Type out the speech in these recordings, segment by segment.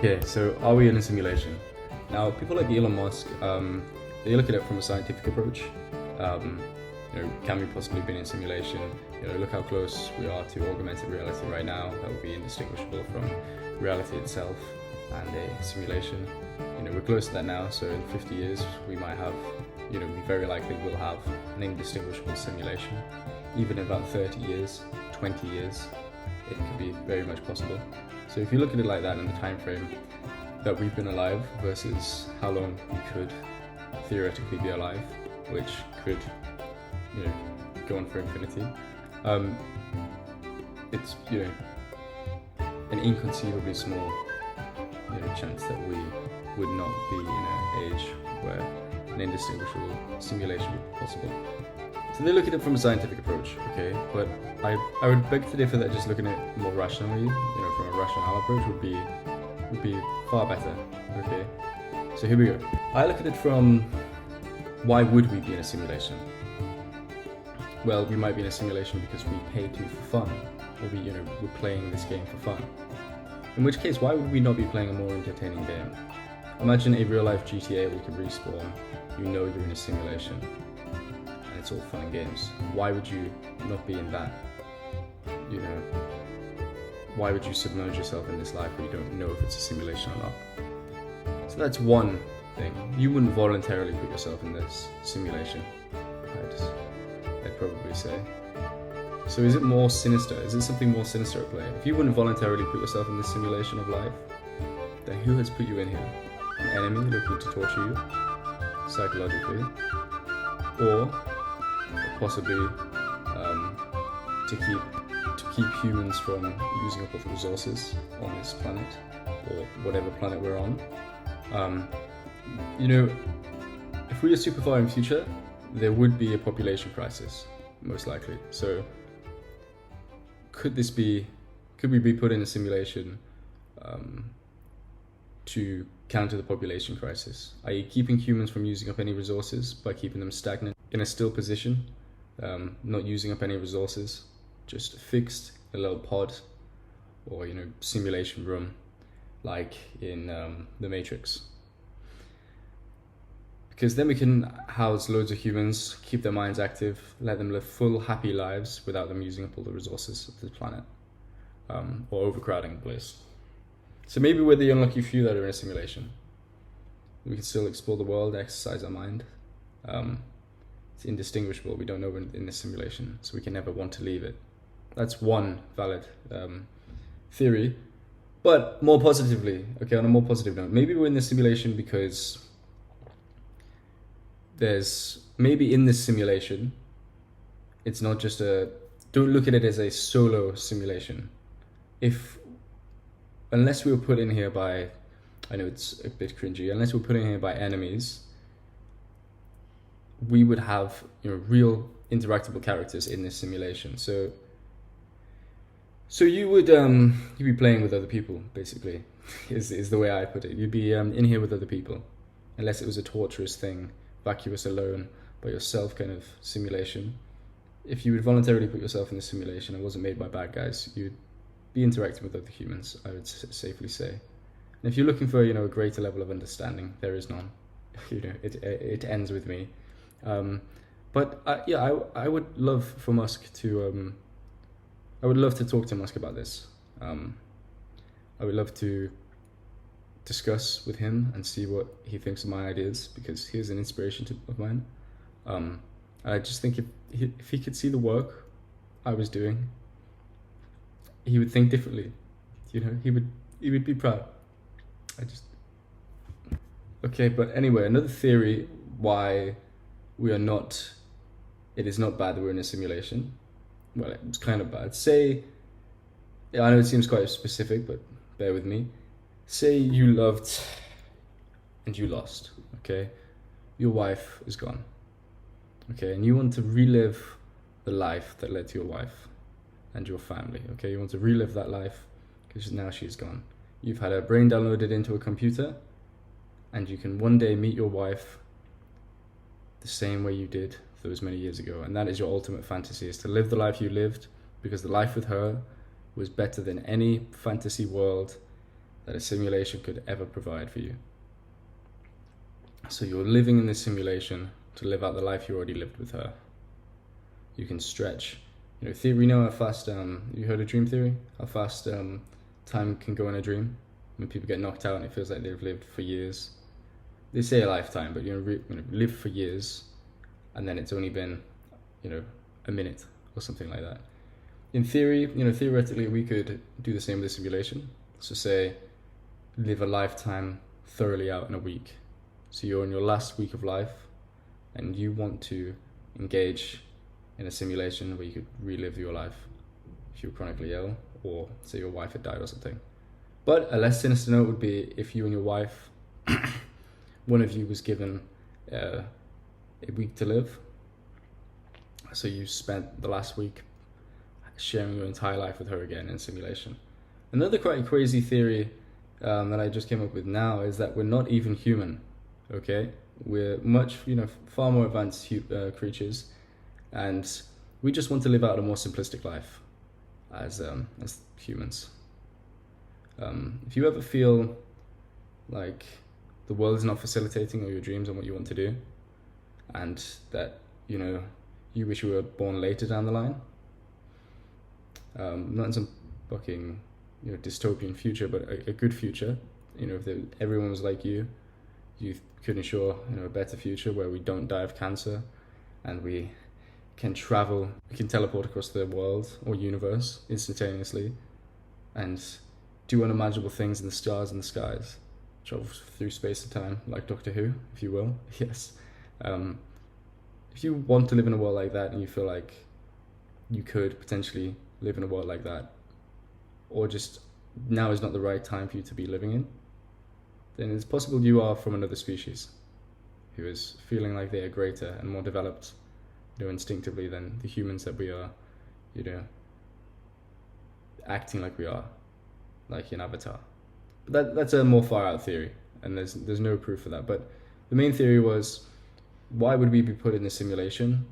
Okay, so are we in a simulation? Now, people like Elon Musk, they look at it from a scientific approach. Um, can we possibly be in a simulation? Look how close we are to augmented reality right now. That would be indistinguishable from reality itself and a simulation. We're close to that now, so in 50 years we might have, we very likely will have an indistinguishable simulation. Even in about 30 years, 20 years, it could be very much possible. So if you look at it like that in the time frame that we've been alive versus how long we could theoretically be alive, which could, go on for infinity, it's an inconceivably small chance that we would not be in an age where an indistinguishable simulation would be possible. So they look at it from a scientific approach, okay? But I would beg to differ that just looking at it more rationally, from a rationale approach would be far better, okay? So here we go. I look at it from why would we be in a simulation? Well, we might be in a simulation because we pay to for fun, or we're playing this game for fun. In which case, why would we not be playing a more entertaining game? Imagine a real-life GTA where you can respawn, you're in a simulation, and it's all fun and games. Why would you not be in that? Why would you submerge yourself in this life where you don't know if it's a simulation or not? So that's one thing. You wouldn't voluntarily put yourself in this simulation, I'd probably say. So is it more sinister? Is it something more sinister at play? If you wouldn't voluntarily put yourself in this simulation of life, then who has put you in here? An enemy looking to torture you psychologically, or possibly to keep humans from using up all the resources on this planet, or whatever planet we're on. If we are super far in the future, there would be a population crisis, most likely. So could we be put in a simulation to counter the population crisis, i.e. keeping humans from using up any resources by keeping them stagnant in a still position, not using up any resources, just fixed in a little pod or simulation room like in the Matrix. Because then we can house loads of humans, keep their minds active, let them live full, happy lives without them using up all the resources of the planet, or overcrowding the place. So maybe we're the unlucky few that are in a simulation. We can still explore the world, exercise our mind. It's indistinguishable. We don't know we're in this simulation, so we can never want to leave it. That's one valid theory. But more positively, on a more positive note, maybe we're in this simulation because maybe in this simulation, it's not just don't look at it as a solo simulation. Unless we were put in here by, I know it's a bit cringy, unless we were put in here by enemies, we would have real interactable characters in this simulation. So you would you'd be playing with other people, basically, is the way I put it. You'd be in here with other people, unless it was a torturous thing, vacuous alone by yourself kind of simulation. If you would voluntarily put yourself in the simulation and wasn't made by bad guys, you'd be interacting with other humans, I would safely say. And if you're looking for a greater level of understanding, there is none. It ends with me. But I would love for Musk to I would love to talk to Musk about this. I would love to discuss with him and see what he thinks of my ideas, because he is an inspiration of mine. I just think if he could see the work I was doing, he would think differently. He would be proud. Okay, but anyway, another theory why it is not bad that we're in a simulation. Well, it's kind of bad. I know it seems quite specific, but bear with me. Say you loved and you lost, okay? Your wife is gone, okay? And you want to relive the life that led to your wife and your family, okay? You want to relive that life because now she's gone. You've had her brain downloaded into a computer, and you can one day meet your wife the same way you did those many years ago. And that is your ultimate fantasy, is to live the life you lived, because the life with her was better than any fantasy world that a simulation could ever provide for you. So you're living in this simulation to live out the life you already lived with her. You can stretch. We know how fast, you heard of dream theory? How fast time can go in a dream? When people get knocked out and it feels like they've lived for years. They say a lifetime, but live for years, and then it's only been, a minute or something like that. In theory, theoretically, we could do the same with the simulation. So say, live a lifetime thoroughly out in a week. So you're in your last week of life, and you want to engage in a simulation where you could relive your life if you were chronically ill, or say your wife had died or something. But a less sinister note would be if you and your wife, one of you was given a week to live. So you spent the last week sharing your entire life with her again in simulation. Another quite crazy theory that I just came up with now is that we're not even human, okay? We're much, far more advanced creatures, and we just want to live out a more simplistic life as humans. If you ever feel like the world is not facilitating all your dreams and what you want to do, and that, you wish you were born later down the line, not in some fucking, dystopian future, but a good future, if everyone was like you could ensure, a better future where we don't die of cancer, and we can travel, we can teleport across the world or universe instantaneously, and do unimaginable things in the stars and the skies, travel through space and time, like Doctor Who, if you will. Yes. If you want to live in a world like that, and you feel like you could potentially live in a world like that, or just now is not the right time for you to be living in, then it's possible you are from another species who is feeling like they are greater and more developed, instinctively than the humans that we are, acting like we are, like in Avatar. But that's a more far out theory, and there's no proof for that. But the main theory was, why would we be put in a simulation?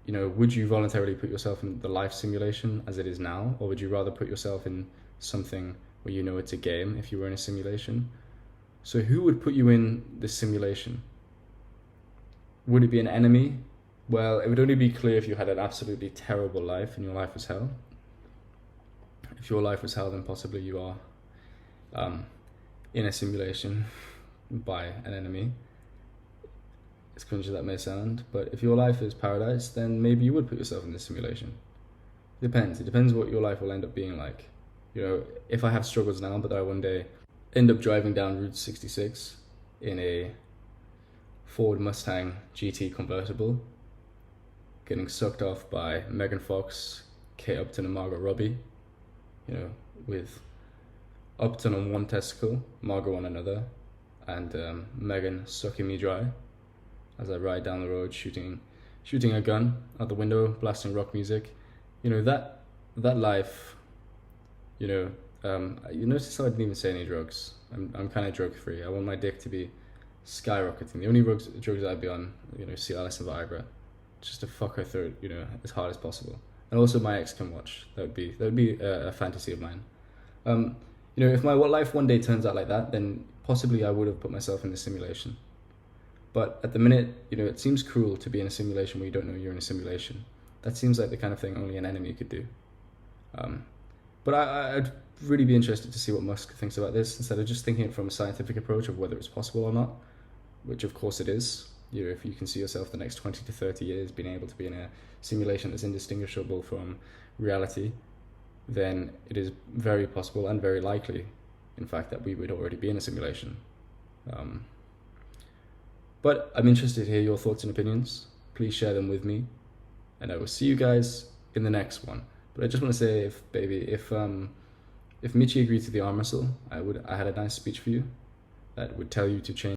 Would you voluntarily put yourself in the life simulation as it is now, or would you rather put yourself in something where it's a game if you were in a simulation? So who would put you in this simulation? Would it be an enemy? Well, it would only be clear if you had an absolutely terrible life and your life was hell. If your life was hell, then possibly you are in a simulation by an enemy. As cringe as that may sound, but if your life is paradise, then maybe you would put yourself in this simulation. It depends what your life will end up being like. If I have struggles now, but I one day end up driving down Route 66 in a Ford Mustang GT convertible, getting sucked off by Megan Fox, Kate Upton and Margot Robbie, with Upton on one testicle, Margot on another, and Megan sucking me dry as I ride down the road shooting a gun out the window, blasting rock music. That life, you notice how I didn't even say any drugs. I'm kind of drug free. I want my dick to be skyrocketing. The only drugs I'd be on, Cialis and Viagra, just to fuck her throat, as hard as possible. And also my ex can watch. That would be a fantasy of mine. If my life one day turns out like that, then possibly I would have put myself in the simulation. But at the minute, it seems cruel to be in a simulation where you don't know you're in a simulation. That seems like the kind of thing only an enemy could do. But I'd really be interested to see what Musk thinks about this, instead of just thinking it from a scientific approach of whether it's possible or not, which of course it is. If you can see yourself the next 20 to 30 years being able to be in a simulation that's indistinguishable from reality, then it is very possible and very likely, in fact, that we would already be in a simulation. But I'm interested to hear your thoughts and opinions. Please share them with me, and I will see you guys in the next one. But I just want to say, if Michi agreed to the arm wrestle, I had a nice speech for you that would tell you to change